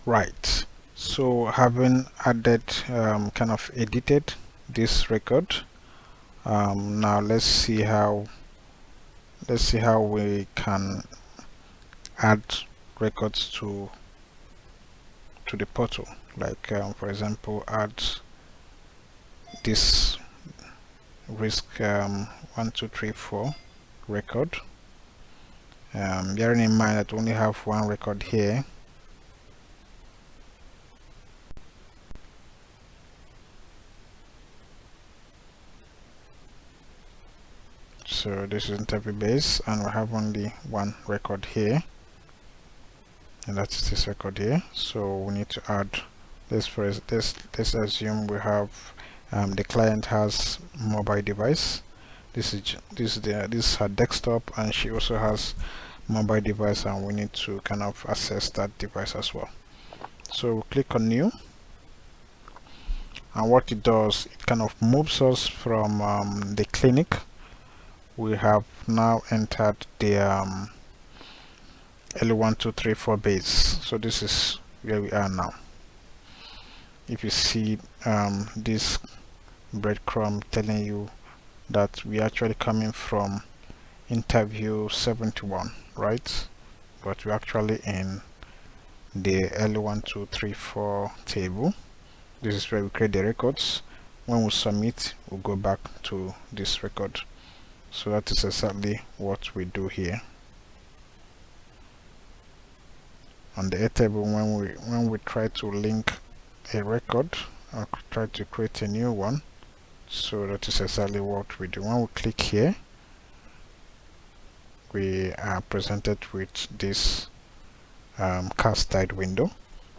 Right, so having added kind of edited this record, now let's see how we can add records to the portal. Like for example, add this risk 1234 record, bearing in mind that we only have one record here. So this is interview base, and we have only one record here, and that is this record here. So we need to add this. Let's assume we have the client has mobile device. This is her desktop, and she also has mobile device, and we need to kind of access that device as well. So we'll click on new, and what it does, it kind of moves us from the clinic. We have now entered the L1234 base. So this is where we are now. If you see this breadcrumb telling you that we are actually coming from interview 71, right? But we're actually in the L1234 table. This is where we create the records. When we submit, we'll go back to this record. So that is exactly what we do here. On the Airtable, when we try to link a record or try to create a new one, so that is exactly what we do. When we click here, we are presented with this cast-type window.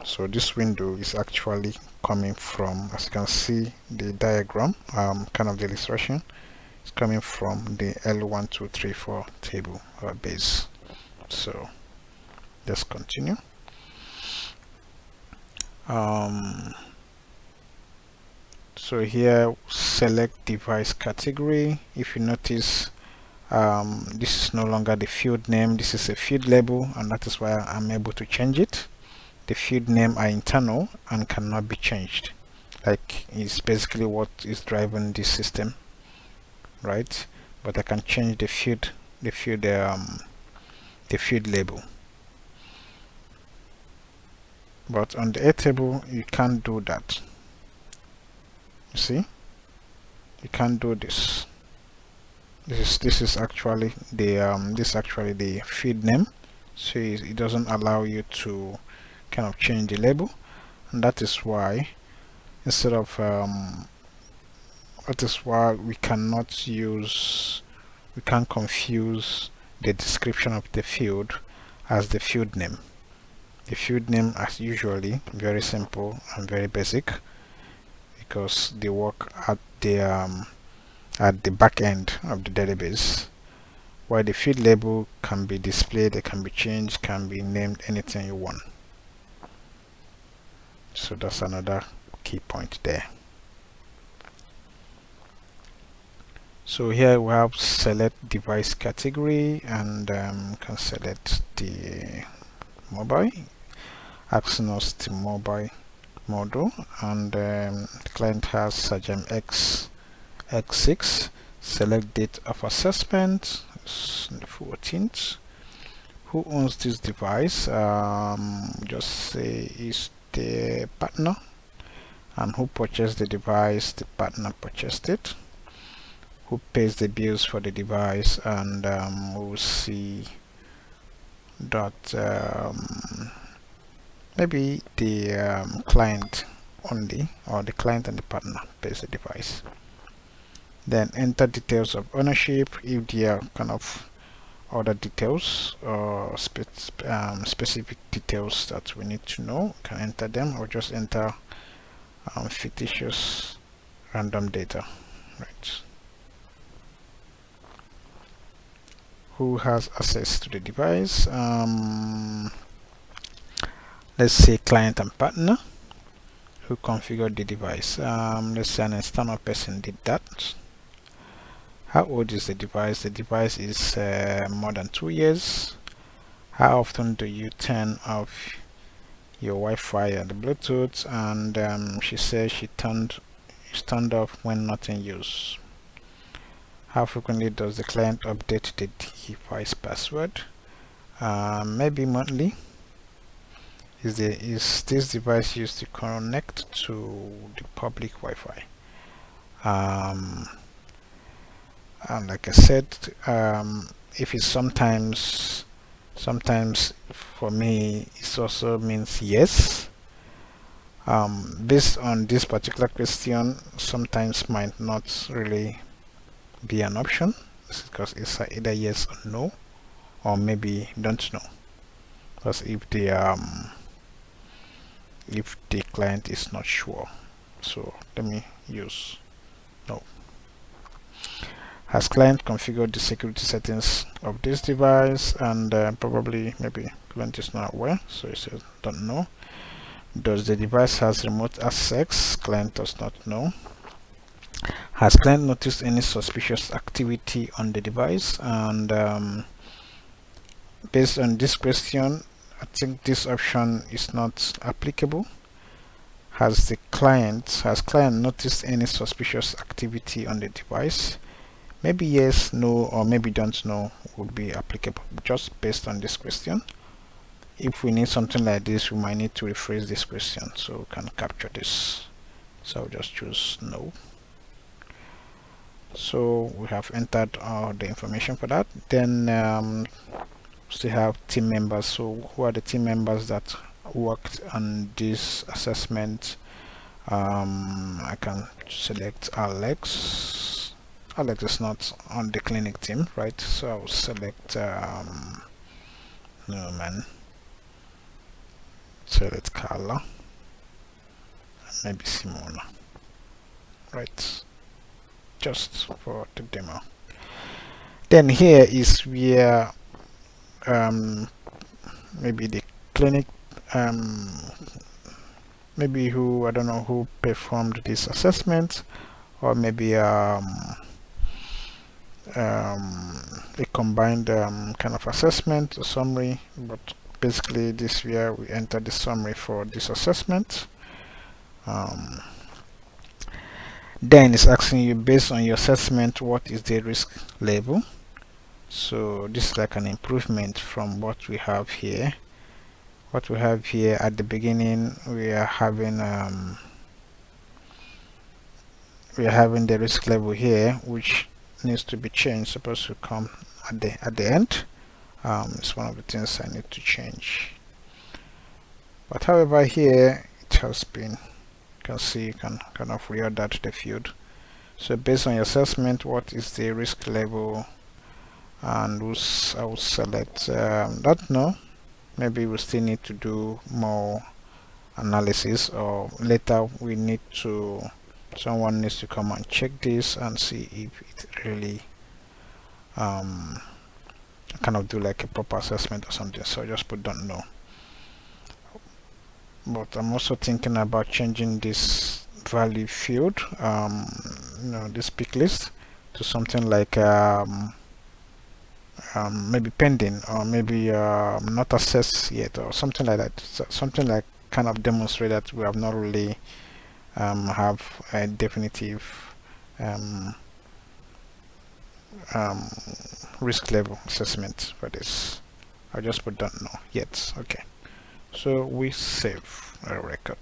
So this window is actually coming from, as you can see, the diagram, kind of the illustration, it's coming from the L1234 table or base. So let's continue. So here, select device category. If you notice, this is no longer the field name, this is a field label, and that is why I'm able to change it. The field name are internal and cannot be changed. Like, it's basically what is driving this system, right? But I can change the field label. But on the Airtable, you can't do that. You see, you can't do this. This is actually the field name, so it doesn't allow you to kind of change the label, and that is why instead of that is why we can't confuse the description of the field as the field name. The field name is usually very simple and very basic, because they work at the back end of the database, while the field label can be displayed, it can be changed, can be named anything you want. So that's another key point there. So here we have select device category, and can select the mobile, asking us the mobile model, and the client has Sajam X6. Select date of assessment, it's the 14th. Who owns this device? Just say is the partner, and who purchased the device? The partner purchased it. Who pays the bills for the device? And we'll see that maybe the client only, or the client and the partner pays the device. Then enter details of ownership. If there are kind of other details or specific details that we need to know, we can enter them, or just enter fictitious random data, right? Who has access to the device? Let's say client and partner. Who configured the device? Let's say an external person did that. How old is the device? The device is more than 2 years. How often do you turn off your Wi-Fi and the Bluetooth, and she says it's turned off when not in use. How frequently does the client update the device password? Maybe monthly. Is this device used to connect to the public Wi-Fi? And like I said, if it's sometimes for me it also means yes. Based on this particular question, sometimes might not really be an option because it's either yes or no, or maybe don't know. Because if the client is not sure, so let me use no. Has client configured the security settings of this device? And probably maybe client is not aware, so it says don't know. Does the device has remote access? Client does not know. Has client noticed any suspicious activity on the device? And based on this question, I think this option is not applicable. Has client noticed any suspicious activity on the device? Maybe yes, no, or maybe don't know would be applicable just based on this question. If we need something like this, we might need to rephrase this question so we can capture this. So I'll just choose no. So we have entered all the information for that. Then still have team members. So who are the team members that worked on this assessment? I can select Alex. Alex is not on the clinic team, right? So I'll select Norman, select Carla, maybe Simona, right? Just for the demo. Then here is where maybe the clinic, maybe who, I don't know who performed this assessment, or maybe a combined kind of assessment or summary, but basically this where we enter the summary for this assessment. Then it's asking you, based on your assessment, what is the risk level? So this is like an improvement from what we have here. What we have here at the beginning, we are having the risk level here, which needs to be changed, supposed to come at the end. It's one of the things I need to change. But however, here it has been, you can see, you can kind of reorder the field. So based on your assessment, what is the risk level? And I will select that no. Maybe we still need to do more analysis, or later we need to, someone needs to come and check this and see if it really kind of do like a proper assessment or something. So I just put don't know. But I'm also thinking about changing this value field, this pick list, to something like maybe pending, or maybe not assessed yet, or something like that. So something like kind of demonstrate that we have not really have a definitive risk level assessment for this. I just put don't know yet. Okay, so we save a record.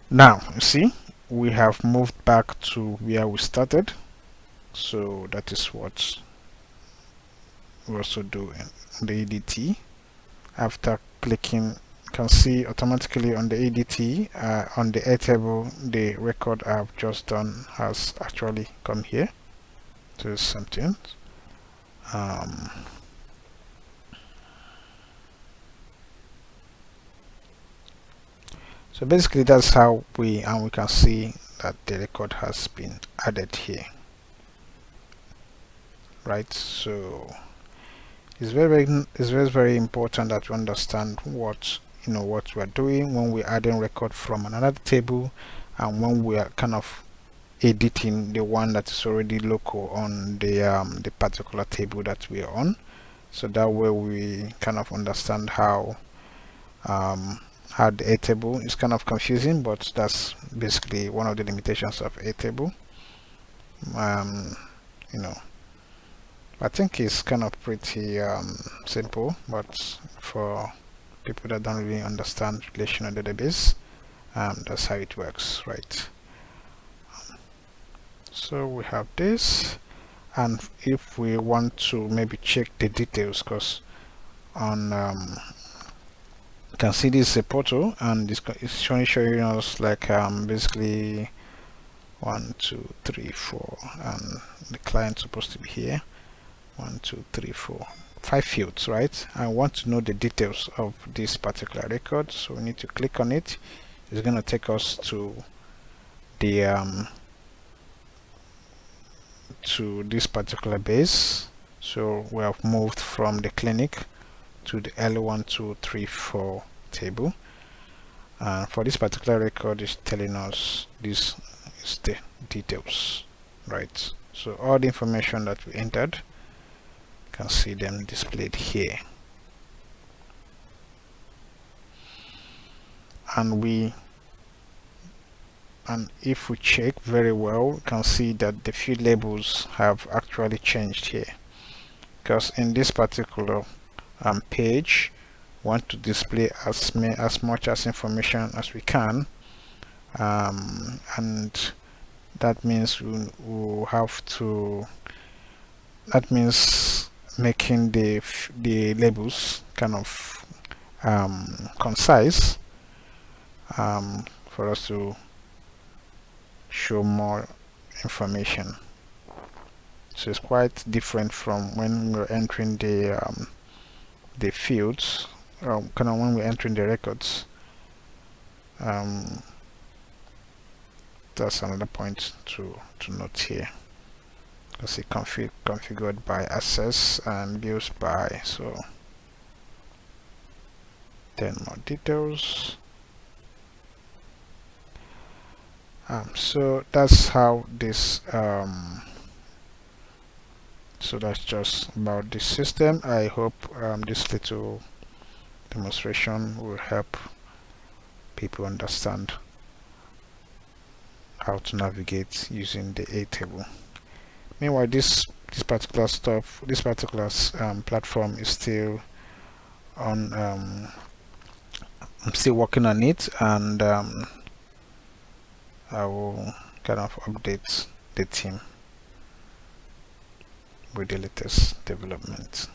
Now you see we have moved back to where we started. So that is what we also do in the ADT. After clicking, you can see automatically on the ADT, on the Airtable, the record I've just done has actually come here to something. So basically that's how we can see that the record has been added here. Right, so it's very important that you understand what we are doing when we're adding record from another table, and when we are kind of editing the one that is already local on the particular table that we are on. so that way we kind of understand how the AirTable is kind of confusing, but that's basically one of the limitations of AirTable. You know, I think it's kind of pretty simple, but for people that don't really understand relational database, that's how it works, right? So we have this, and if we want to maybe check the details, because on you can see this is a portal, and it's showing us like basically 1 2 3 4, and the client's supposed to be here. 1 2 3 4 5 fields, right? I want to know the details of this particular record, so we need to click on it. It's going to take us to the to this particular base. So we have moved from the clinic to the L1234 table, and for this particular record is telling us this is the details, right? So all the information that we entered, you can see them displayed here, and if we check very well, we can see that the field labels have actually changed here, because in this particular page we want to display as much as information as we can, and that means we'll have to, that means making the labels kind of concise for us to show more information. So it's quite different from when we're entering the fields, kind of when we're entering the records. That's another point to note here. You see configured by access and views by, so then more details. So that's how this so that's just about this system. I hope this little demonstration will help people understand how to navigate using the AirTable. Meanwhile, this particular platform is still on. I'm still working on it, and I will kind of update the team with the latest development.